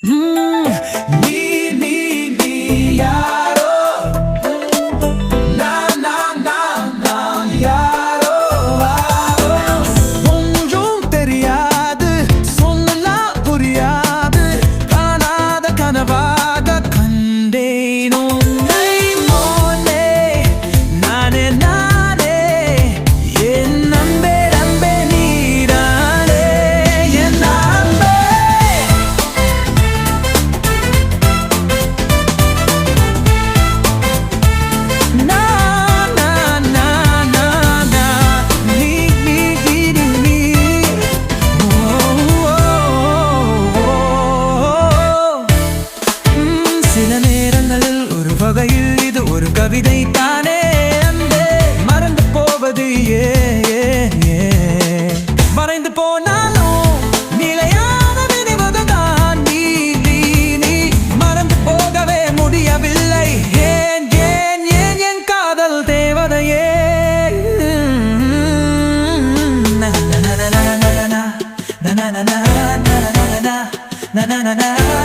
நீ நீ நீ யாரோ நான் யாரோ ஒன்றும் தெரியாது சொன்னலாம் புரியாது காணாத கனவாக கண்டேன் உன்னை மோனே நானே நானே என் அன்பே அன்பே நீதானே என் அன்பே na na na na na நீ சில நேரங்களில் ஒரு வகையில் இது ஒரு கவிதை தானே அன்பே மறந்து போவது மறைந்து போனாலும் நிலையான நினைவுதான் நீ நீ நீ மறந்து போகவே முடியவில்லை ஏன் ஏன் ஏன் என் காதல் தேவதையே na na na na na na na na na na na na na na na na